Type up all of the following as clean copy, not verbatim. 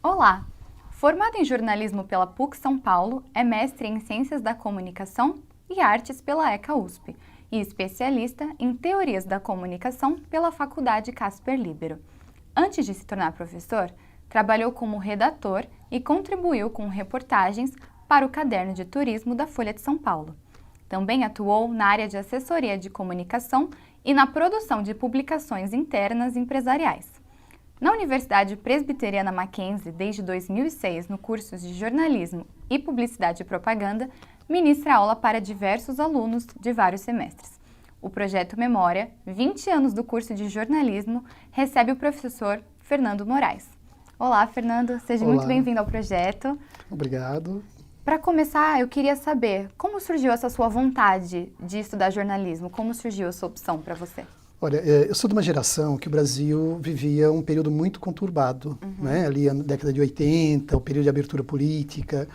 Olá! Formado em jornalismo pela PUC São Paulo, é mestre em Ciências da Comunicação e Artes pela ECA USP e especialista em Teorias da Comunicação pela Faculdade Casper Libero. Antes de se tornar professor, trabalhou como redator e contribuiu com reportagens para o Caderno de Turismo da Folha de São Paulo. Também atuou na área de assessoria de comunicação e na produção de publicações internas empresariais. Na Universidade Presbiteriana Mackenzie, desde 2006, no curso de Jornalismo e Publicidade e Propaganda, ministra aula para diversos alunos de vários semestres. O projeto Memória, 20 anos do curso de jornalismo, recebe o professor Fernando Moraes. Olá, Fernando, seja muito bem-vindo ao projeto. Obrigado. Para começar, eu queria saber como surgiu essa sua vontade de estudar jornalismo? Como surgiu essa opção para você? Olha, eu sou de uma geração que o Brasil vivia um período muito conturbado, né? Ali na década de 80, o período de abertura política,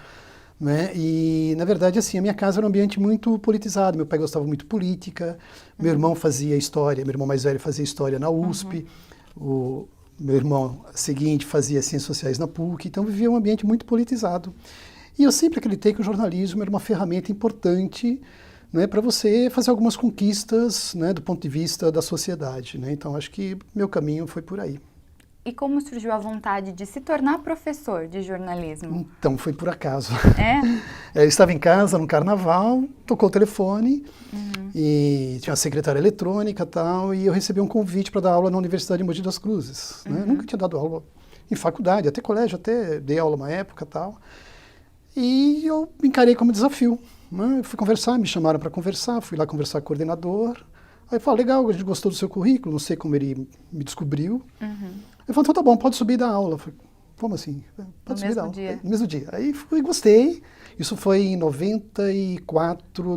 né? E, na verdade, assim, a minha casa era um ambiente muito politizado. Meu pai gostava muito de política, meu irmão fazia história, meu irmão mais velho fazia história na USP, o meu irmão seguinte fazia ciências sociais na PUC, então vivia um ambiente muito politizado. E eu sempre acreditei que o jornalismo era uma ferramenta importante, né, para você fazer algumas conquistas, né, do ponto de vista da sociedade, né? Então, acho que meu caminho foi por aí. E como surgiu a vontade de se tornar professor de jornalismo? Então, foi por acaso. É? Eu estava em casa, no carnaval, tocou o telefone, e tinha uma secretária eletrônica e tal, e eu recebi um convite para dar aula na Universidade de Mogi das Cruzes. Né? Nunca tinha dado aula em faculdade, até colégio, até dei aula uma época e tal. E eu encarei como desafio. Né? Eu fui conversar, me chamaram para conversar, fui lá conversar com o coordenador. Aí eu falei, legal, a gente gostou do seu currículo, não sei como ele me descobriu. Ele falou, então tá bom, pode subir e dar aula. Eu falei, como assim? Pode subir e dar aula. No mesmo dia. Aí fui, gostei. Isso foi em 94,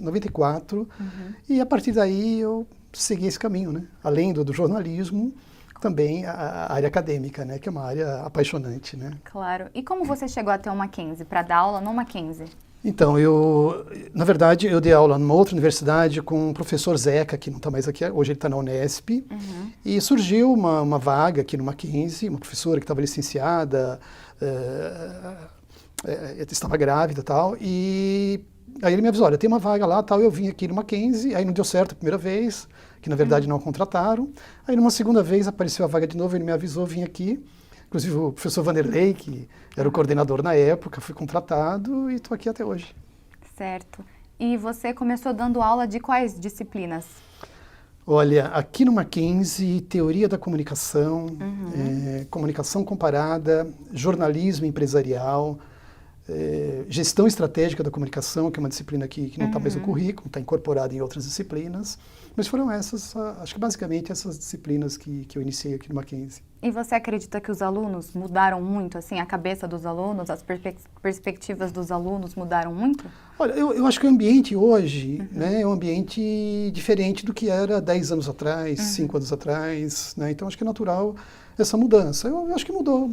94. E a partir daí eu segui esse caminho, né? Além do jornalismo, também a área acadêmica, né? Que é uma área apaixonante, né? Claro. E como você chegou até o Mackenzie, para dar aula no Mackenzie? Então, na verdade, eu dei aula numa outra universidade com o professor Zeca, que não está mais aqui, hoje ele está na Unesp, e surgiu uma vaga aqui no Mackenzie, uma professora que estava licenciada, estava grávida e tal, e aí ele me avisou, olha, tem uma vaga lá, tal, eu vim aqui no Mackenzie, aí não deu certo a primeira vez, que na verdade não contrataram, aí numa segunda vez apareceu a vaga de novo, ele me avisou, vim aqui. Inclusive o professor Vanderlei, que era o coordenador na época, fui contratado e estou aqui até hoje. Certo. E você começou dando aula de quais disciplinas? Olha, aqui no Mackenzie, teoria da comunicação, comunicação comparada, jornalismo empresarial, gestão estratégica da comunicação, que é uma disciplina que não está mais no currículo, está incorporada em outras disciplinas. Mas foram essas, acho que basicamente essas disciplinas que eu iniciei aqui no Mackenzie. E você acredita que os alunos mudaram muito, assim, a cabeça dos alunos, as perspectivas dos alunos mudaram muito? Olha, eu acho que o ambiente hoje, né, é um ambiente diferente do que era 10 anos atrás, 5 anos atrás, né? Então acho que é natural essa mudança. Eu acho que mudou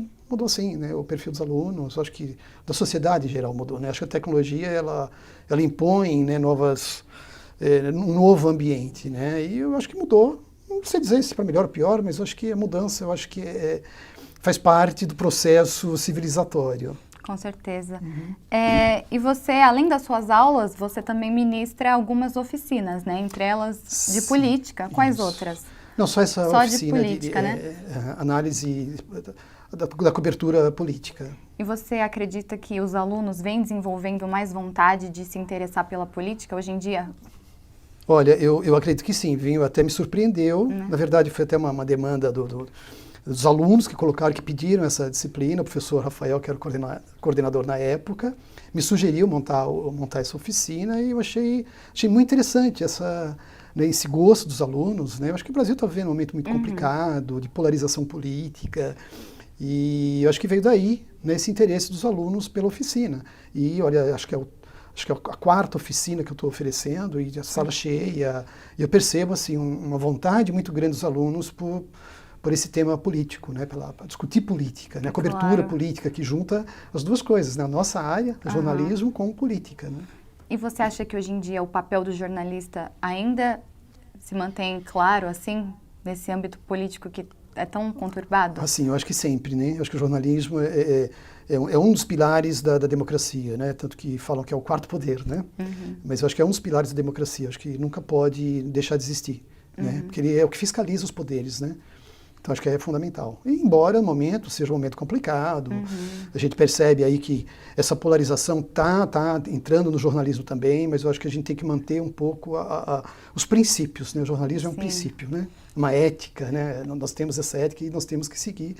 sim, né, o perfil dos alunos, eu acho que da sociedade em geral mudou, né? Acho que a tecnologia, ela impõe, né, um novo ambiente, né? E eu acho que mudou. Não sei dizer se para melhor ou pior, mas eu acho que a mudança, eu acho que faz parte do processo civilizatório. Com certeza. E você, além das suas aulas, você também ministra algumas oficinas, né? Entre elas de política. Quais outras? Não, só essa só oficina de política, né? Análise da cobertura política. E você acredita que os alunos vêm desenvolvendo mais vontade de se interessar pela política hoje em dia? Olha, eu acredito que sim, até me surpreendeu. Na verdade, foi até uma demanda dos alunos que colocaram, que pediram essa disciplina. O professor Rafael, que era o coordenador na época, me sugeriu montar essa oficina e eu achei muito interessante esse gosto dos alunos, né? Eu acho que o Brasil está vivendo um momento muito complicado, de polarização política, e eu acho que veio daí, né, esse interesse dos alunos pela oficina. E, olha, acho que é a quarta oficina que eu estou oferecendo, e a sala cheia, e eu percebo assim, uma vontade muito grande dos alunos por esse tema político, né, para discutir política, né, a cobertura política que junta as duas coisas, né, a nossa área, jornalismo, com política. Né. E você acha que hoje em dia o papel do jornalista ainda se mantém claro, assim, nesse âmbito político que é tão conturbado? Assim, eu acho que sempre, né? Eu acho que o jornalismo é um dos pilares da democracia, né? Tanto que falam que é o quarto poder, né? Mas eu acho que é um dos pilares da democracia. Eu acho que nunca pode deixar de existir, né? Porque ele é o que fiscaliza os poderes, né? Então, acho que é fundamental. E, embora no momento seja um momento complicado, a gente percebe aí que essa polarização tá entrando no jornalismo também, mas eu acho que a gente tem que manter um pouco os princípios, né? O jornalismo é um princípio, né? Uma ética, né? Nós temos essa ética e nós temos que seguir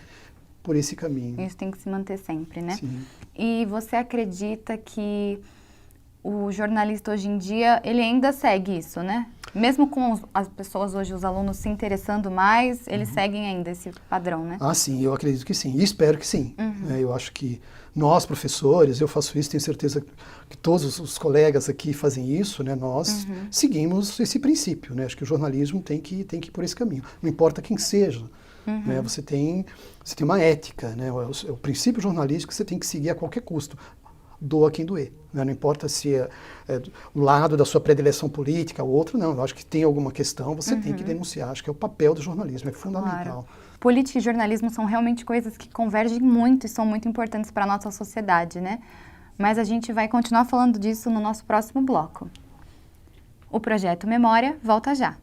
por esse caminho. Isso tem que se manter sempre, né? Sim. E você acredita que o jornalista hoje em dia, ele ainda segue isso, né? Mesmo com as pessoas hoje, os alunos se interessando mais, eles seguem ainda esse padrão, né? Ah, sim, eu acredito que sim. E espero que sim. Eu acho que nós, professores, eu faço isso, tenho certeza que todos os colegas aqui fazem isso, né? Nós seguimos esse princípio, né? Acho que o jornalismo tem que ir por esse caminho. Não importa quem seja, né? Você tem uma ética, né? O princípio jornalístico que você tem que seguir a qualquer custo. Doa quem doer. Né? Não importa se é o lado da sua predileção política ou outro, não. Eu acho que tem alguma questão, você tem que denunciar. Acho que é o papel do jornalismo, é fundamental. Claro. Política e jornalismo são realmente coisas que convergem muito e são muito importantes para a nossa sociedade, né? Mas a gente vai continuar falando disso no nosso próximo bloco. O Projeto Memória volta já.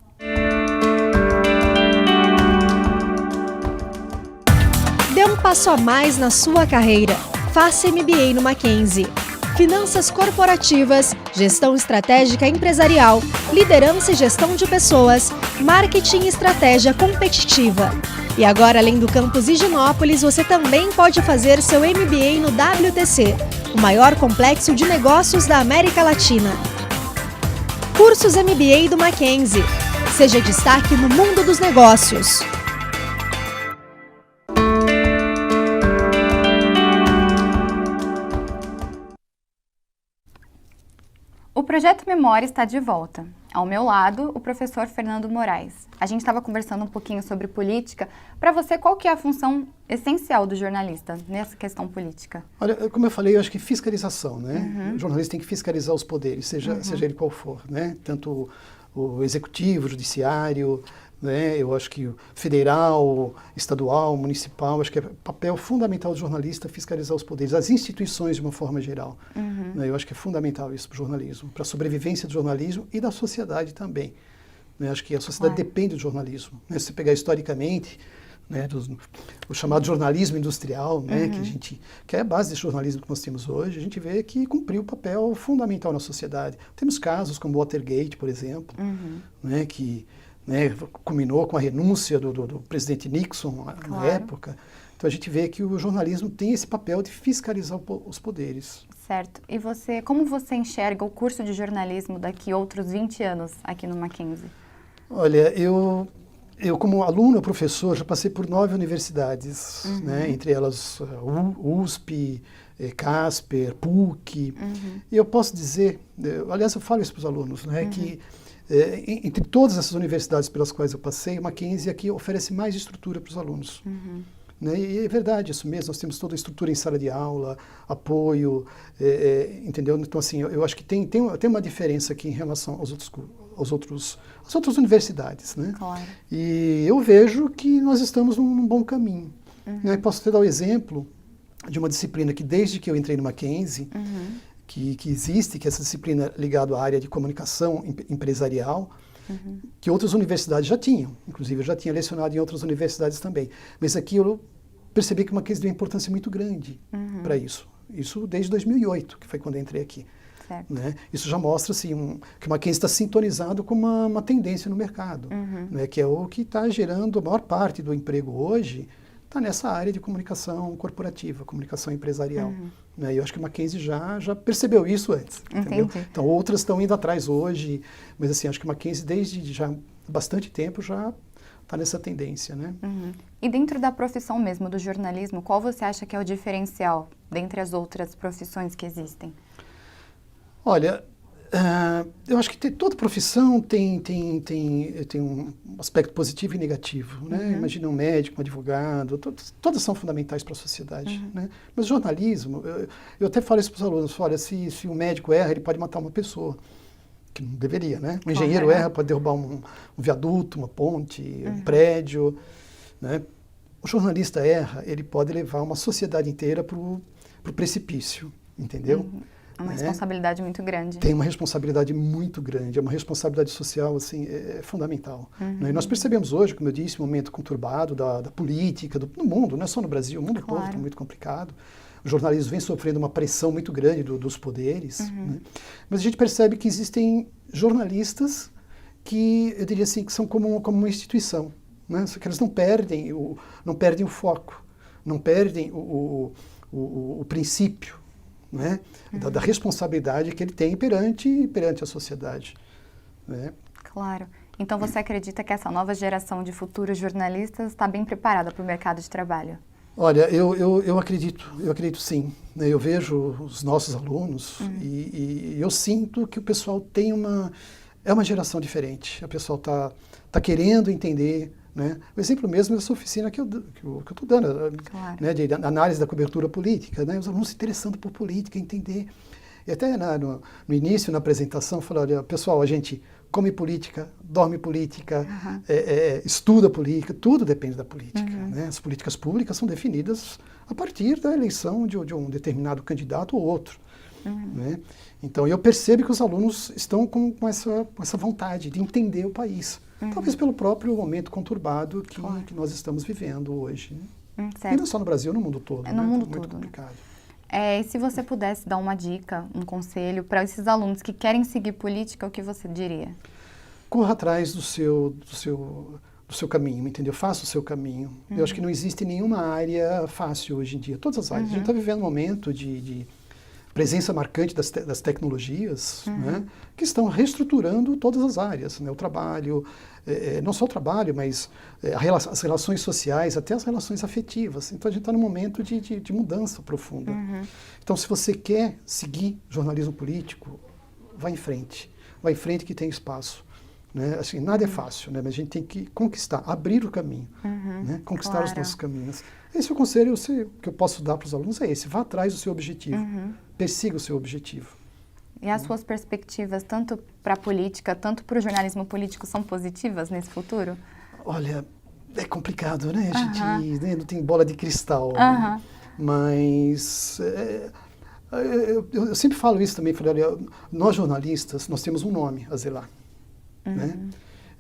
Dê um passo a mais na sua carreira. Faça MBA no Mackenzie. Finanças corporativas, gestão estratégica empresarial, liderança e gestão de pessoas, marketing e estratégia competitiva. E agora, além do campus Higienópolis, você também pode fazer seu MBA no WTC, o maior complexo de negócios da América Latina. Cursos MBA do Mackenzie. Seja destaque no mundo dos negócios. O Projeto Memória está de volta. Ao meu lado, o professor Fernando Moraes. A gente estava conversando um pouquinho sobre política. Para você, qual que é a função essencial do jornalista nessa questão política? Olha, como eu falei, eu acho que fiscalização, né? O jornalista tem que fiscalizar os poderes, seja ele qual for, né? Tanto o executivo, o judiciário, né? Eu acho que o federal, estadual, municipal, acho que é papel fundamental do jornalista fiscalizar os poderes, as instituições de uma forma geral. Né? Eu acho que é fundamental isso para o jornalismo, para a sobrevivência do jornalismo e da sociedade também. Né? Acho que a sociedade depende do jornalismo. Né? Se você pegar historicamente, né, o chamado jornalismo industrial, né, que é a base desse jornalismo que nós temos hoje, a gente vê que cumpriu um papel fundamental na sociedade. Temos casos como Watergate, por exemplo, né, que culminou com a renúncia do presidente Nixon na época. Então a gente vê que o jornalismo tem esse papel de fiscalizar os poderes. Certo. E você, como você enxerga o curso de jornalismo daqui outros 20 anos aqui no Mackenzie? Olha, eu como aluno, professor, já passei por 9 universidades, né? Entre elas USP, Casper, PUC. E eu posso dizer, aliás, eu falo isso para os alunos, né? Que entre todas essas universidades pelas quais eu passei, o Mackenzie aqui oferece mais estrutura para os alunos. Né? E é verdade isso mesmo, nós temos toda a estrutura em sala de aula, apoio, entendeu? Então, assim, eu acho que tem uma diferença aqui em relação às outras universidades, né? Claro. E eu vejo que nós estamos num bom caminho. Né? Posso até dar o exemplo de uma disciplina que, desde que eu entrei no Mackenzie, que existe, que é essa disciplina ligada à área de comunicação empresarial, que outras universidades já tinham. Inclusive, eu já tinha lecionado em outras universidades também. Mas aqui eu percebi que o Mackenzie deu uma importância muito grande para isso. Isso desde 2008, que foi quando eu entrei aqui. Né? Isso já mostra assim, que o Mackenzie está sintonizado com uma tendência no mercado, né? Que é o que está gerando a maior parte do emprego hoje, está nessa área de comunicação corporativa, comunicação empresarial. Né? E eu acho que o Mackenzie já percebeu isso antes. Entendeu? Então, outras estão indo atrás hoje, mas assim, acho que o Mackenzie, desde já bastante tempo, já está nessa tendência. Né? E dentro da profissão mesmo, do jornalismo, qual você acha que é o diferencial dentre as outras profissões que existem? Olha, eu acho que toda profissão tem um aspecto positivo e negativo. Né? Imagina um médico, um advogado, todas são fundamentais para a sociedade. Né? Mas o jornalismo, eu até falo isso para os alunos, olha, se um médico erra, ele pode matar uma pessoa, que não deveria, né? Um engenheiro erra, pode derrubar um viaduto, uma ponte, um prédio, né? o jornalista erra, ele pode levar uma sociedade inteira para o precipício, entendeu? É uma responsabilidade muito grande. Tem uma responsabilidade muito grande, é uma responsabilidade social assim, é fundamental. Né? E nós percebemos hoje, como eu disse, um momento conturbado da política, do mundo, não é só no Brasil, o mundo todo está muito complicado. O jornalismo vem sofrendo uma pressão muito grande dos poderes, né? Mas a gente percebe que existem jornalistas que, eu diria assim, que são como uma instituição, né? Que eles não perdem o foco, não perdem o princípio, né? Da responsabilidade que ele tem perante a sociedade, né? Claro. Então você acredita que essa nova geração de futuros jornalistas está bem preparada para o mercado de trabalho? Olha, eu acredito sim. Né? Eu vejo os nossos alunos e eu sinto que o pessoal tem é uma geração diferente. O pessoal tá querendo entender, né? O exemplo mesmo dessa oficina que eu estou dando, né? De análise da cobertura política, né? Os alunos se interessando por política, entender. E até no início, na apresentação, eu falei, olha, pessoal, a gente come política, dorme política, estuda política, tudo depende da política. Né? As políticas públicas são definidas a partir da eleição de um determinado candidato ou outro. Né? Então, eu percebo que os alunos estão com essa vontade de entender o país. Talvez pelo próprio momento conturbado que nós estamos vivendo hoje. Né? E não só no Brasil, no mundo todo. No mundo muito todo. complicado. E se você pudesse dar uma dica, um conselho para esses alunos que querem seguir política, o que você diria? Corra atrás do seu caminho, entendeu? Faça o seu caminho. Eu acho que não existe nenhuma área fácil hoje em dia. Todas as áreas. A gente está vivendo um momento de presença marcante das tecnologias, né, que estão reestruturando todas as áreas. Né? O trabalho, não só o trabalho, mas as relações sociais, até as relações afetivas. Então a gente está num momento de mudança profunda. Então se você quer seguir jornalismo político, vá em frente. Vá em frente que tem espaço. Né? Assim, nada é fácil, né? Mas a gente tem que conquistar, abrir o caminho, né? Conquistar os nossos caminhos. Esse é o conselho que eu posso dar para os alunos, é esse, vá atrás do seu objetivo, persiga o seu objetivo. E as suas perspectivas, tanto para a política, tanto para o jornalismo político, são positivas nesse futuro? Olha, é complicado, né? A gente não tem bola de cristal, né? Mas eu sempre falo isso também, falei, olha, nós jornalistas, nós temos um nome a zelar. Né?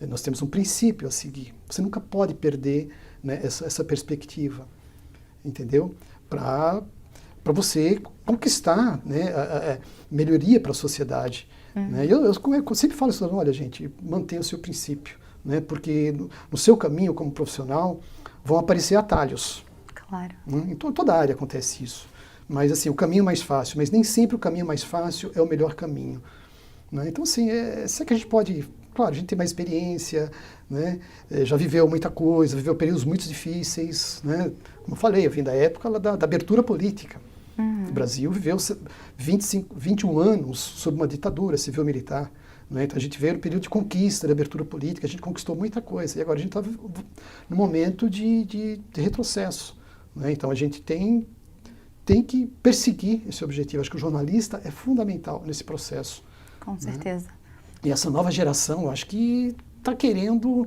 Nós temos um princípio a seguir. Você nunca pode perder, né, essa perspectiva, entendeu? Para você conquistar, né, a melhoria para a sociedade. Né? Eu sempre falo isso, olha, gente, mantenha o seu princípio, né? Porque no seu caminho como profissional vão aparecer atalhos. Claro. Né? Em toda área acontece isso. Mas assim, o caminho mais fácil, mas nem sempre o caminho mais fácil é o melhor caminho. Né? Então, assim, será que a gente pode... Claro, a gente tem mais experiência, né? Já viveu muita coisa, viveu períodos muito difíceis. Né? Como eu falei, eu vim da época da abertura política. O Brasil viveu 21 anos sob uma ditadura civil-militar. Né? Então a gente veio no período de conquista, de abertura política, a gente conquistou muita coisa. E agora a gente está no momento de retrocesso. Né? Então a gente tem que perseguir esse objetivo. Acho que o jornalista é fundamental nesse processo. Com certeza. Né? E essa nova geração, eu acho que está querendo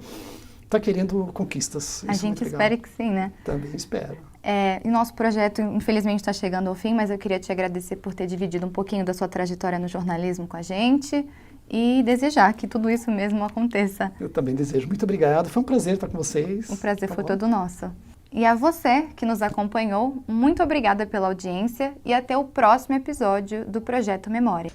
conquistas. A gente espera que sim, né? Também espero. E nosso projeto, infelizmente, está chegando ao fim, mas eu queria te agradecer por ter dividido um pouquinho da sua trajetória no jornalismo com a gente e desejar que tudo isso mesmo aconteça. Eu também desejo. Muito obrigado. Foi um prazer estar com vocês. O prazer foi todo nosso. E a você que nos acompanhou, muito obrigada pela audiência e até o próximo episódio do Projeto Memória.